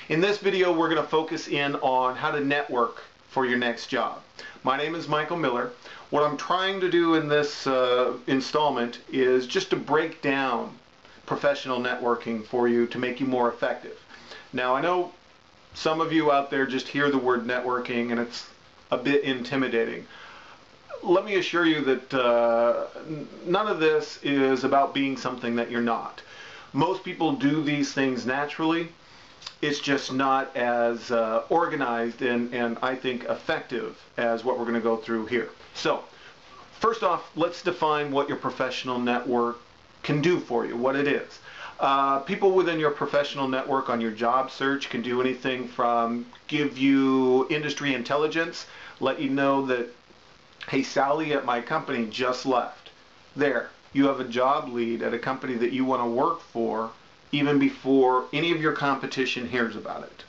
In this video, we're going to focus in on how to network for your next job. My name is Michael Miller. What I'm trying to do in this installment is just to break down professional networking for you to make you more effective. Now, I know some of you out there just hear the word networking and it's a bit intimidating. Let me assure you that none of this is about being something that you're not. Most people do these things naturally. It's just not as organized and I think effective as what we're going to go through here. So, first off, let's define what your professional network can do for you, what it is. People within your professional network on your job search can do anything from give you industry intelligence, let you know that, hey, Sally at my company just left. There, you have a job lead at a company that you want to work for even before any of your competition hears about it.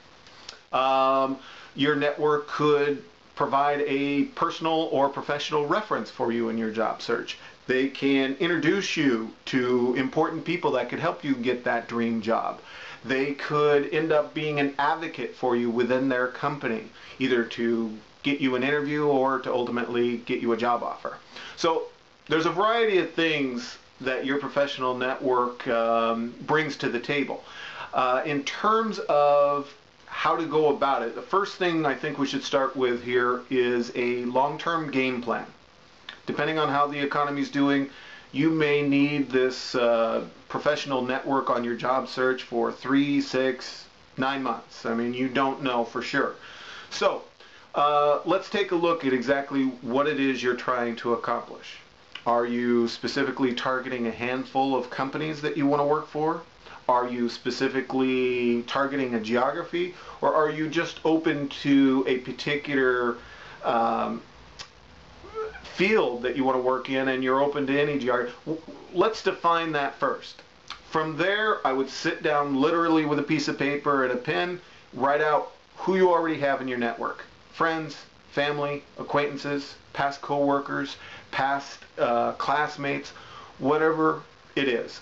Your network could provide a personal or professional reference for you in your job search. They can introduce you to important people that could help you get that dream job. They could end up being an advocate for you within their company, either to get you an interview or to ultimately get you a job offer. So there's a variety of things that your professional network brings to the table. In terms of how to go about it, the first thing I think we should start with here is a long-term game plan. Depending on how the economy is doing, you may need this professional network on your job search for 3, 6, 9 months. I mean, you don't know for sure. So let's take a look at exactly what it is you're trying to accomplish. Are you specifically targeting a handful of companies that you want to work for? Are you specifically targeting a geography? Or are you just open to a particular field that you want to work in and you're open to any geography? Let's define that first. From there, I would sit down literally with a piece of paper and a pen, write out who you already have in your network. Friends, family, acquaintances, past co-workers, past classmates, whatever it is.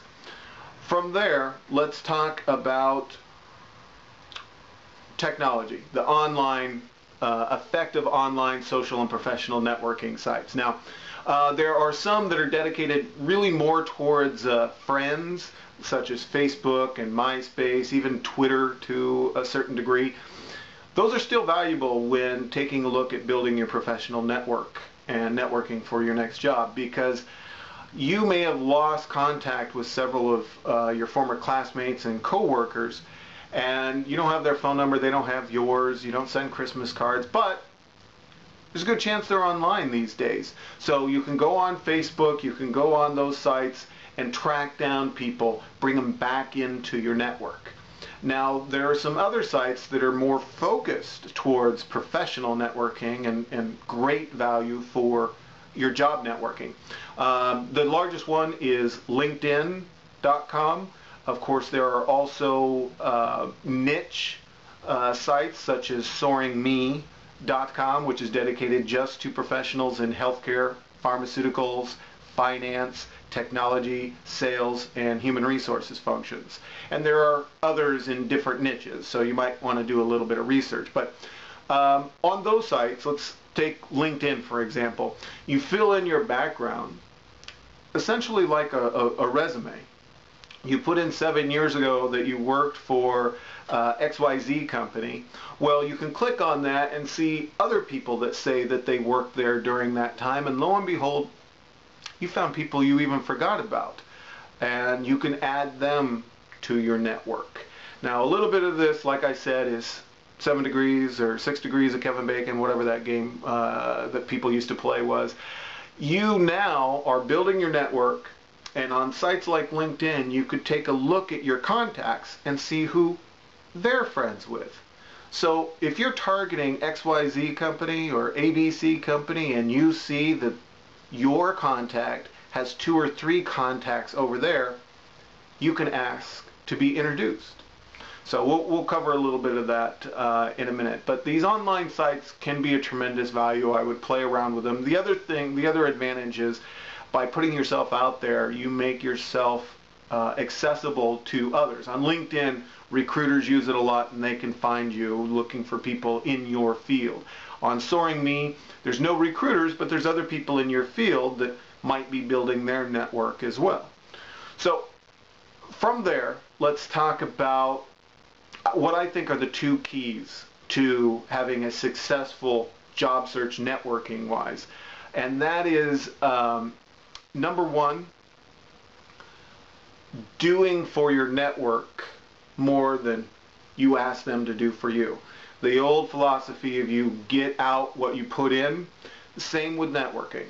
From there, let's talk about technology, the online, effective online social and professional networking sites. Now, there are some that are dedicated really more towards friends, such as Facebook and MySpace, even Twitter to a certain degree. Those are still valuable when taking a look at building your professional network and networking for your next job, because you may have lost contact with several of your former classmates and co-workers, and you don't have their phone number, they don't have yours, you don't send Christmas cards, but there's a good chance they're online these days. So you can go on Facebook, you can go on those sites and track down people, bring them back into your network. Now, there are some other sites that are more focused towards professional networking and great value for your job networking. The largest one is LinkedIn.com. Of course, there are also niche sites such as SoaringMe.com, which is dedicated just to professionals in healthcare, pharmaceuticals, finance, technology, sales, and human resources functions. And there are others in different niches, so you might want to do a little bit of research. But on those sites, let's take LinkedIn for example. You fill in your background, essentially like a resume. You put in 7 years ago that you worked for XYZ company. Well, you can click on that and see other people that say that they worked there during that time, and lo and behold, you found people you even forgot about, and you can add them to your network. Now, a little bit of this, like I said, is 7 degrees or 6 degrees of Kevin Bacon, whatever that game that people used to play was. You now are building your network, and on sites like LinkedIn, you could take a look at your contacts and see who they're friends with. So if you're targeting XYZ company or ABC company and you see that your contact has 2 or 3 contacts over there, you can ask to be introduced. So we'll cover a little bit of that in a minute. But these online sites can be a tremendous value. I would play around with them. The other advantage is by putting yourself out there, you make yourself accessible to others. On LinkedIn, recruiters use it a lot and they can find you looking for people in your field. On Soaring Me, there's no recruiters, but there's other people in your field that might be building their network as well. So from there, let's talk about what I think are the two keys to having a successful job search networking wise. And that is, number one, doing for your network more than you ask them to do for you. The old philosophy of you get out what you put in, same with networking.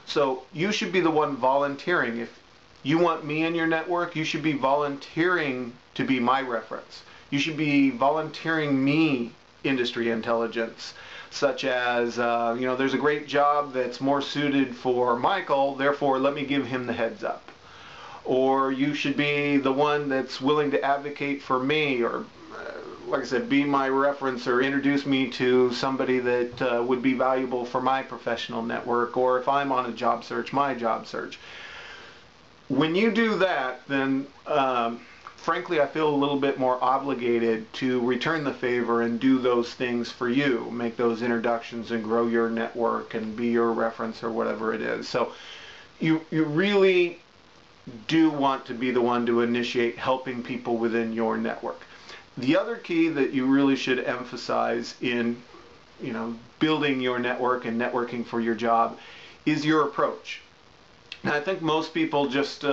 So you should be the one volunteering. If you want me in your network, you should be volunteering to be my reference. You should be volunteering me industry intelligence, such as, there's a great job that's more suited for Michael, therefore let me give him the heads up. Or you should be the one that's willing to advocate for me, or like I said, be my reference, or introduce me to somebody that would be valuable for my professional network, or if I'm on a job search, my job search. When you do that, then frankly, I feel a little bit more obligated to return the favor and do those things for you, make those introductions and grow your network and be your reference or whatever it is. So you really do want to be the one to initiate helping people within your network. The other key that you really should emphasize in building your network and networking for your job is your approach. Now, I think most people just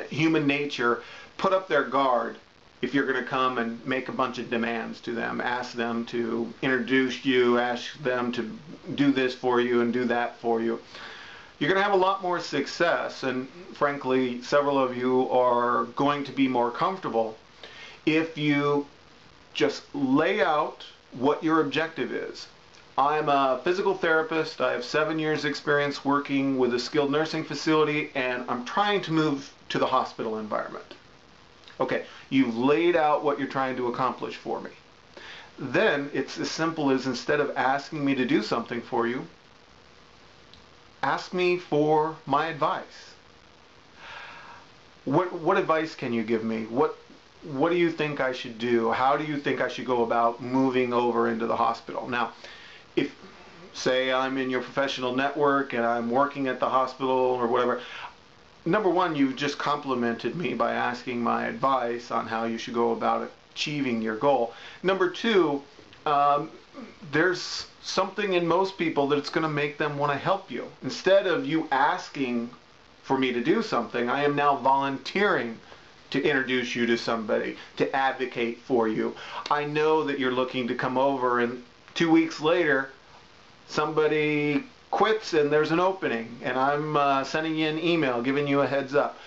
human nature put up their guard if you're going to come and make a bunch of demands to them, ask them to introduce you, ask them to do this for you and do that for you. You're going to have a lot more success, and frankly, several of you are going to be more comfortable if you just lay out what your objective is. I'm a physical therapist. I have 7 years experience working with a skilled nursing facility, and I'm trying to move to the hospital environment. Okay, you've laid out what you're trying to accomplish for me. Then it's as simple as, instead of asking me to do something for you, ask me for my advice. What advice can you give me? What do you think I should do? How do you think I should go about moving over into the hospital? Now, if, say, I'm in your professional network and I'm working at the hospital or whatever, number one, you've just complimented me by asking my advice on how you should go about achieving your goal. Number two, there's something in most people that it's going to make them want to help you. Instead of you asking for me to do something, I am now volunteering to introduce you to somebody, to advocate for you. I know that you're looking to come over, and 2 weeks later, somebody quits and there's an opening, and I'm sending you an email, giving you a heads up.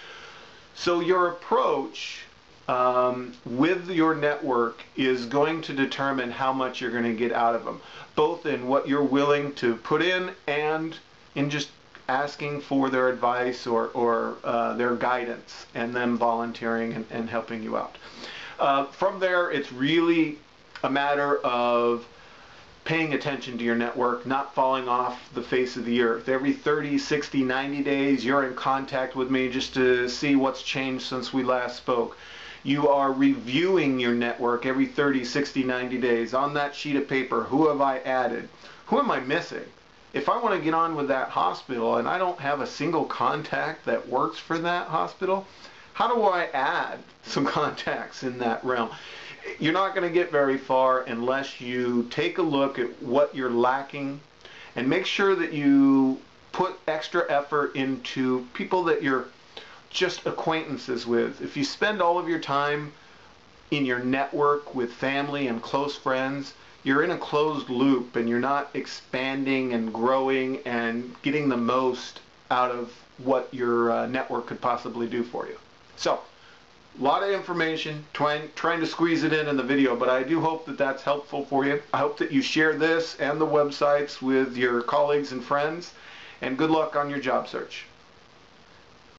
So your approach with your network is going to determine how much you're going to get out of them, both in what you're willing to put in and in just asking for their advice or their guidance, and them volunteering and helping you out. From there, it's really a matter of paying attention to your network, not falling off the face of the earth. Every 30, 60, 90 days, you're in contact with me just to see what's changed since we last spoke. You are reviewing your network every 30, 60, 90 days. On that sheet of paper, who have I added? Who am I missing? If I want to get on with that hospital and I don't have a single contact that works for that hospital, how do I add some contacts in that realm? You're not going to get very far unless you take a look at what you're lacking and make sure that you put extra effort into people that you're just acquaintances with. If you spend all of your time in your network with family and close friends, you're in a closed loop and you're not expanding and growing and getting the most out of what your network could possibly do for you. So, a lot of information, trying to squeeze it in the video, but I do hope that that's helpful for you. I hope that you share this and the websites with your colleagues and friends, and good luck on your job search.